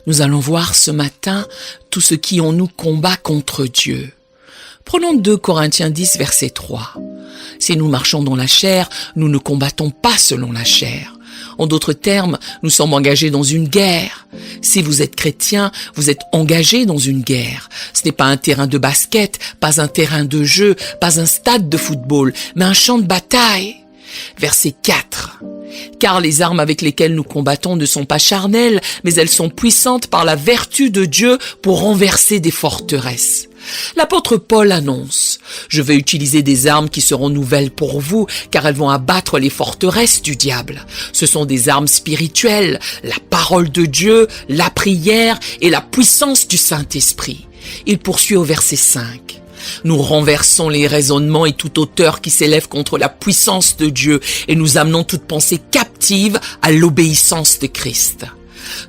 Nous allons voir ce matin tout ce qui en nous combat contre Dieu. Prenons 2 Corinthiens 10, verset 3. Si nous marchons dans la chair, nous ne combattons pas selon la chair. En d'autres termes, nous sommes engagés dans une guerre. Si vous êtes chrétien, vous êtes engagé dans une guerre. Ce n'est pas un terrain de basket, pas un terrain de jeu, pas un stade de football, mais un champ de bataille. Verset 4. Car les armes avec lesquelles nous combattons ne sont pas charnelles, mais elles sont puissantes par la vertu de Dieu pour renverser des forteresses. L'apôtre Paul annonce « Je vais utiliser des armes qui seront nouvelles pour vous, car elles vont abattre les forteresses du diable. Ce sont des armes spirituelles, la parole de Dieu, la prière et la puissance du Saint-Esprit. » Il poursuit au verset 5. Nous renversons les raisonnements et toute hauteur qui s'élève contre la puissance de Dieu et nous amenons toute pensée captive à l'obéissance de Christ.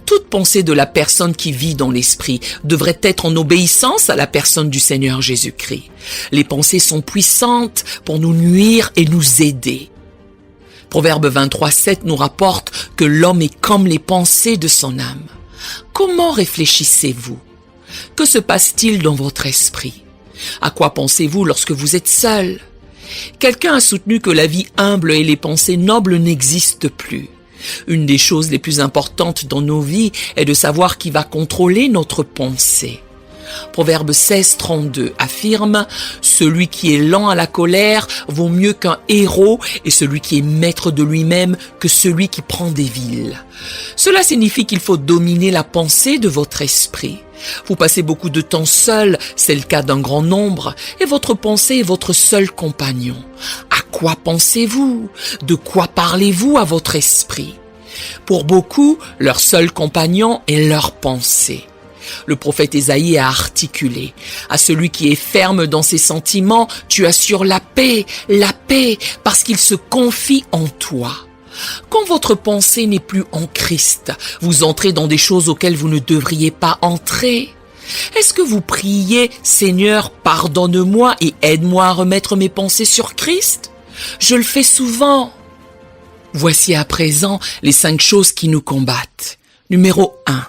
Toute pensée de la personne qui vit dans l'esprit devrait être en obéissance à la personne du Seigneur Jésus-Christ. Les pensées sont puissantes pour nous nuire et nous aider. Proverbe 23, 7 nous rapporte que l'homme est comme les pensées de son âme. Comment réfléchissez-vous? Que se passe-t-il dans votre esprit? À quoi pensez-vous lorsque vous êtes seul? Quelqu'un a soutenu que la vie humble et les pensées nobles n'existent plus. Une des choses les plus importantes dans nos vies est de savoir qui va contrôler notre pensée. Proverbe 16, 32 affirme « Celui qui est lent à la colère vaut mieux qu'un héros et celui qui est maître de lui-même que celui qui prend des villes. » Cela signifie qu'il faut dominer la pensée de votre esprit. Vous passez beaucoup de temps seul, c'est le cas d'un grand nombre, et votre pensée est votre seul compagnon. À quoi pensez-vous? De quoi parlez-vous à votre esprit? Pour beaucoup, leur seul compagnon est leur pensée. Le prophète Ésaïe a articulé « À celui qui est ferme dans ses sentiments, tu assures la paix, parce qu'il se confie en toi. » Quand votre pensée n'est plus en Christ, vous entrez dans des choses auxquelles vous ne devriez pas entrer. Est-ce que vous priez « Seigneur, pardonne-moi et aide-moi à remettre mes pensées sur Christ » ? Je le fais souvent. Voici à présent les 5 choses qui nous combattent. Numéro 1.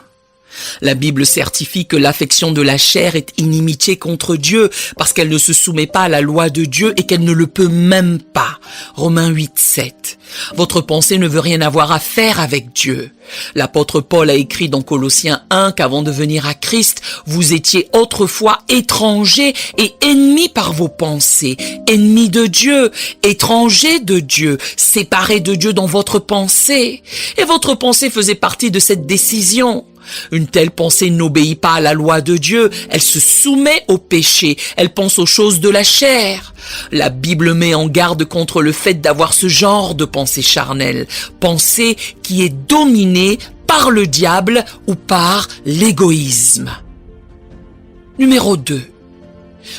La Bible certifie que l'affection de la chair est inimitié contre Dieu parce qu'elle ne se soumet pas à la loi de Dieu et qu'elle ne le peut même pas. Romains 8, 7. Votre pensée ne veut rien avoir à faire avec Dieu. L'apôtre Paul a écrit dans Colossiens 1 qu'avant de venir à Christ, vous étiez autrefois étrangers et ennemis par vos pensées, ennemis de Dieu, étrangers de Dieu, séparés de Dieu dans votre pensée. Et votre pensée faisait partie de cette décision. Une telle pensée n'obéit pas à la loi de Dieu, elle se soumet au péché, elle pense aux choses de la chair. La Bible met en garde contre le fait d'avoir ce genre de pensée charnelle, pensée qui est dominée par le diable ou par l'égoïsme. Numéro 2.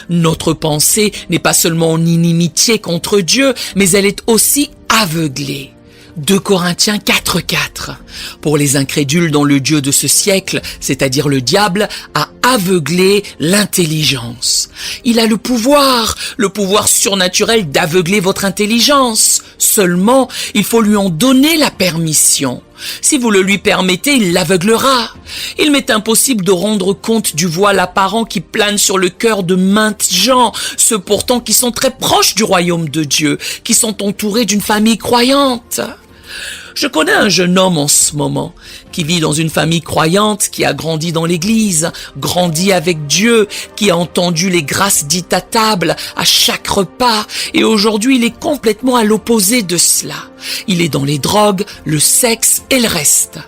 Notre pensée n'est pas seulement en inimitié contre Dieu, mais elle est aussi aveuglée. 2 Corinthiens 4, 4. Pour les incrédules dont le Dieu de ce siècle, c'est-à-dire le diable, a aveuglé l'intelligence. Il a le pouvoir surnaturel d'aveugler votre intelligence. Seulement, il faut lui en donner la permission. Si vous le lui permettez, il l'aveuglera. Il m'est impossible de rendre compte du voile apparent qui plane sur le cœur de maintes gens, ceux pourtant qui sont très proches du royaume de Dieu, qui sont entourés d'une famille croyante. Je connais un jeune homme en ce moment qui vit dans une famille croyante, qui a grandi dans l'église, grandi avec Dieu, qui a entendu les grâces dites à table à chaque repas et aujourd'hui il est complètement à l'opposé de cela. Il est dans les drogues, le sexe et le reste.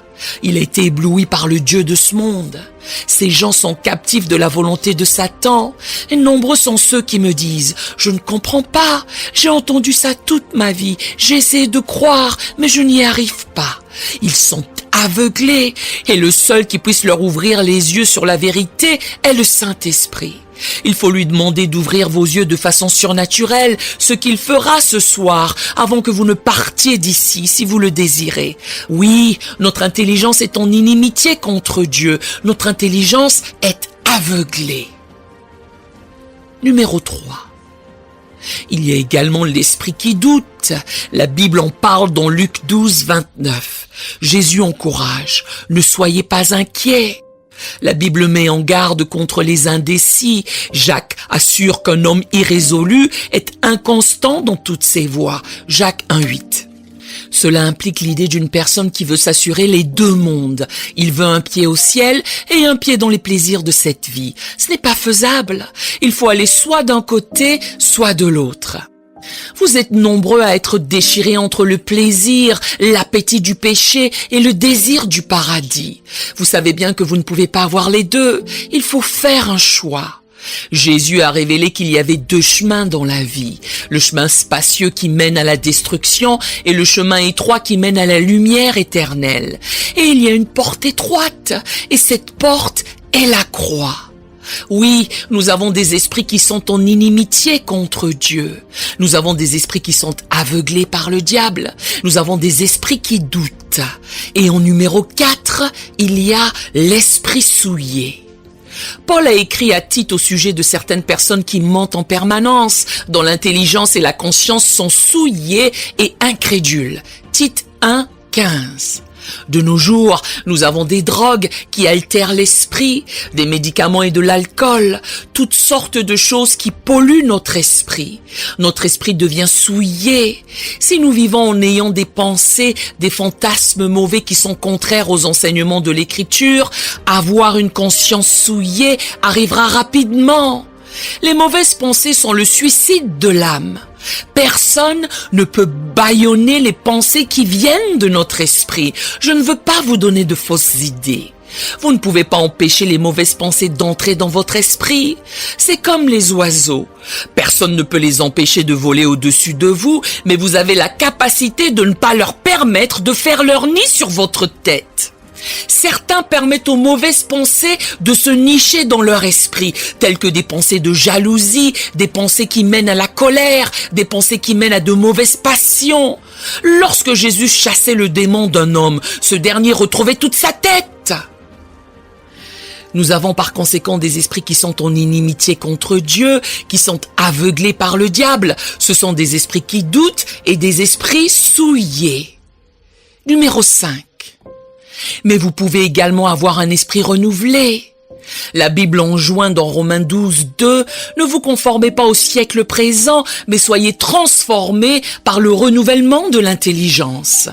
Il a été ébloui par le Dieu de ce monde. Ces gens sont captifs de la volonté de Satan. Et nombreux sont ceux qui me disent « Je ne comprends pas, j'ai entendu ça toute ma vie, j'ai essayé de croire, mais je n'y arrive pas. » Ils sont aveuglés et le seul qui puisse leur ouvrir les yeux sur la vérité est le Saint-Esprit. Il faut lui demander d'ouvrir vos yeux de façon surnaturelle, ce qu'il fera ce soir, avant que vous ne partiez d'ici, si vous le désirez. Oui, notre intelligence est en inimitié contre Dieu. Notre intelligence est aveuglée. Numéro 3. Il y a également l'esprit qui doute. La Bible en parle dans Luc 12, 29. Jésus encourage « Ne soyez pas inquiets ». La Bible met en garde contre les indécis. Jacques assure qu'un homme irrésolu est inconstant dans toutes ses voies. Jacques 1,8. Cela implique l'idée d'une personne qui veut s'assurer les deux mondes. Il veut un pied au ciel et un pied dans les plaisirs de cette vie. Ce n'est pas faisable. Il faut aller soit d'un côté, soit de l'autre. Vous êtes nombreux à être déchirés entre le plaisir, l'appétit du péché et le désir du paradis. Vous savez bien que vous ne pouvez pas avoir les deux. Il faut faire un choix. Jésus a révélé qu'il y avait deux chemins dans la vie. Le chemin spacieux qui mène à la destruction et le chemin étroit qui mène à la lumière éternelle. Et il y a une porte étroite et cette porte est la croix. Oui, nous avons des esprits qui sont en inimitié contre Dieu. Nous avons des esprits qui sont aveuglés par le diable. Nous avons des esprits qui doutent. Et en numéro 4, il y a l'esprit souillé. Paul a écrit à Tite au sujet de certaines personnes qui mentent en permanence, dont l'intelligence et la conscience sont souillées et incrédules. Tite 1,15. De nos jours, nous avons des drogues qui altèrent l'esprit, des médicaments et de l'alcool, toutes sortes de choses qui polluent notre esprit. Notre esprit devient souillé. Si nous vivons en ayant des pensées, des fantasmes mauvais qui sont contraires aux enseignements de l'Écriture, avoir une conscience souillée arrivera rapidement. Les mauvaises pensées sont le suicide de l'âme. Personne ne peut bâillonner les pensées qui viennent de notre esprit. Je ne veux pas vous donner de fausses idées. Vous ne pouvez pas empêcher les mauvaises pensées d'entrer dans votre esprit. C'est comme les oiseaux. Personne ne peut les empêcher de voler au-dessus de vous, mais vous avez la capacité de ne pas leur permettre de faire leur nid sur votre tête. Certains permettent aux mauvaises pensées de se nicher dans leur esprit, telles que des pensées de jalousie, des pensées qui mènent à la colère, des pensées qui mènent à de mauvaises passions. Lorsque Jésus chassait le démon d'un homme, ce dernier retrouvait toute sa tête. Nous avons par conséquent des esprits qui sont en inimitié contre Dieu, qui sont aveuglés par le diable. Ce sont des esprits qui doutent et des esprits souillés. Numéro 5. Mais vous pouvez également avoir un esprit renouvelé. La Bible enjoint dans Romains 12,2 « Ne vous conformez pas au siècle présent, mais soyez transformés par le renouvellement de l'intelligence. »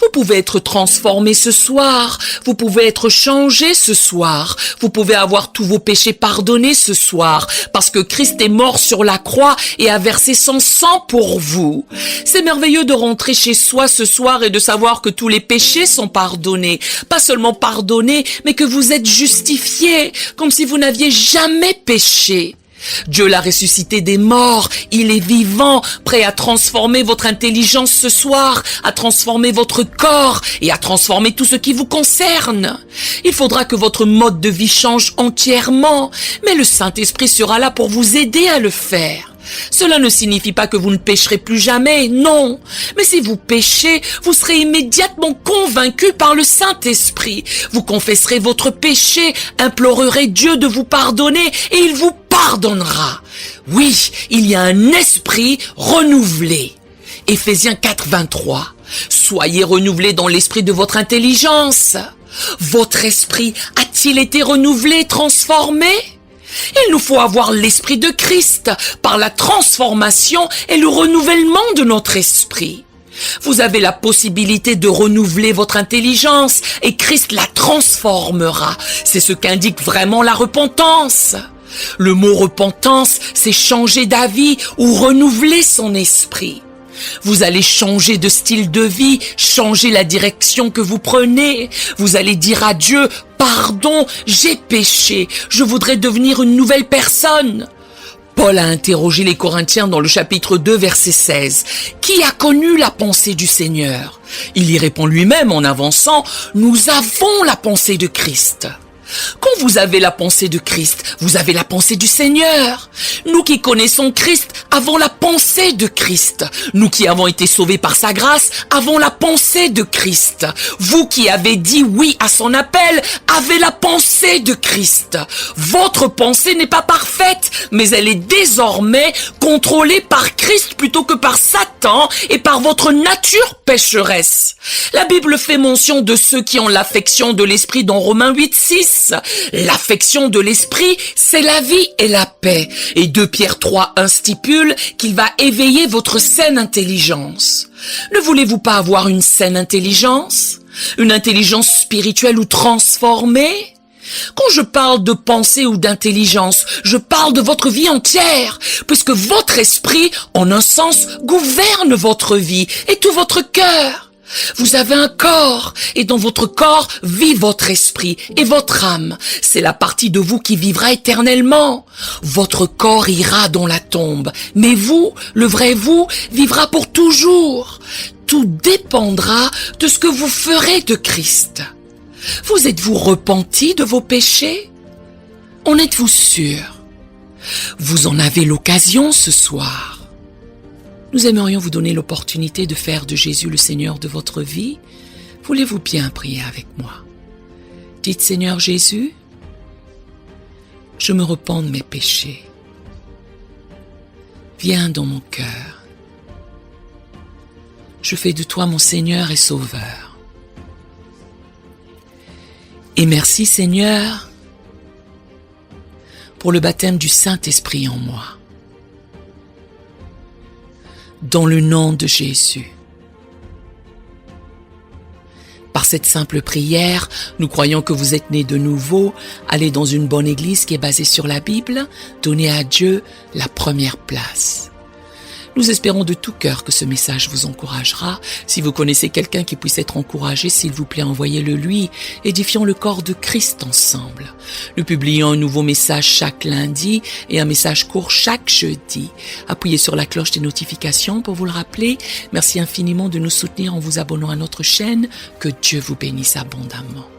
Vous pouvez être transformé ce soir, vous pouvez être changé ce soir, vous pouvez avoir tous vos péchés pardonnés ce soir, parce que Christ est mort sur la croix et a versé son sang pour vous. C'est merveilleux de rentrer chez soi ce soir et de savoir que tous les péchés sont pardonnés. Pas seulement pardonnés, mais que vous êtes justifiés, comme si vous n'aviez jamais péché. Dieu l'a ressuscité des morts, il est vivant, prêt à transformer votre intelligence ce soir, à transformer votre corps et à transformer tout ce qui vous concerne. Il faudra que votre mode de vie change entièrement, mais le Saint-Esprit sera là pour vous aider à le faire. Cela ne signifie pas que vous ne pécherez plus jamais, non. Mais si vous péchez, vous serez immédiatement convaincu par le Saint-Esprit. Vous confesserez votre péché, implorerez Dieu de vous pardonner et il vous pardonnera. Oui, il y a un esprit renouvelé. Éphésiens 4,23. Soyez renouvelés dans l'esprit de votre intelligence. Votre esprit a-t-il été renouvelé, transformé? Il nous faut avoir l'esprit de Christ par la transformation et le renouvellement de notre esprit. Vous avez la possibilité de renouveler votre intelligence et Christ la transformera. C'est ce qu'indique vraiment la repentance. Le mot repentance, c'est changer d'avis ou renouveler son esprit. Vous allez changer de style de vie, changer la direction que vous prenez. Vous allez dire à Dieu, pardon, j'ai péché, je voudrais devenir une nouvelle personne. Paul a interrogé les Corinthiens dans le chapitre 2, verset 16. Qui a connu la pensée du Seigneur? Il y répond lui-même en avançant, nous avons la pensée de Christ. Quand vous avez la pensée de Christ, vous avez la pensée du Seigneur. Nous qui connaissons Christ avons la pensée de Christ. Nous qui avons été sauvés par sa grâce, avons la pensée de Christ. Vous qui avez dit oui à son appel, avez la pensée de Christ. Votre pensée n'est pas parfaite, mais elle est désormais contrôlée par Christ plutôt que par Satan et par votre nature pécheresse. La Bible fait mention de ceux qui ont l'affection de l'esprit dans Romains 8:6. L'affection de l'esprit, c'est la vie et la paix. Et 2 Pierre 3:1 stipule qu'il va éveiller votre saine intelligence. Ne voulez-vous pas avoir une saine intelligence? Une intelligence spirituelle ou transformée? Quand je parle de pensée ou d'intelligence, je parle de votre vie entière, puisque votre esprit, en un sens, gouverne votre vie et tout votre cœur. Vous avez un corps, et dans votre corps vit votre esprit et votre âme. C'est la partie de vous qui vivra éternellement. Votre corps ira dans la tombe, mais vous, le vrai vous, vivra pour toujours. Tout dépendra de ce que vous ferez de Christ. Vous êtes-vous repenti de vos péchés? En êtes-vous sûr? Vous en avez l'occasion ce soir. Nous aimerions vous donner l'opportunité de faire de Jésus le Seigneur de votre vie. Voulez-vous bien prier avec moi? Dites, Seigneur Jésus, je me repens de mes péchés. Viens dans mon cœur. Je fais de toi mon Seigneur et Sauveur. Et merci Seigneur pour le baptême du Saint-Esprit en moi. Dans le nom de Jésus. Par cette simple prière, nous croyons que vous êtes nés de nouveau. Allez dans une bonne église qui est basée sur la Bible. Donnez à Dieu la première place. Nous espérons de tout cœur que ce message vous encouragera. Si vous connaissez quelqu'un qui puisse être encouragé, s'il vous plaît, envoyez-le lui. Édifions le corps de Christ ensemble. Nous publions un nouveau message chaque lundi et un message court chaque jeudi. Appuyez sur la cloche des notifications pour vous le rappeler. Merci infiniment de nous soutenir en vous abonnant à notre chaîne. Que Dieu vous bénisse abondamment.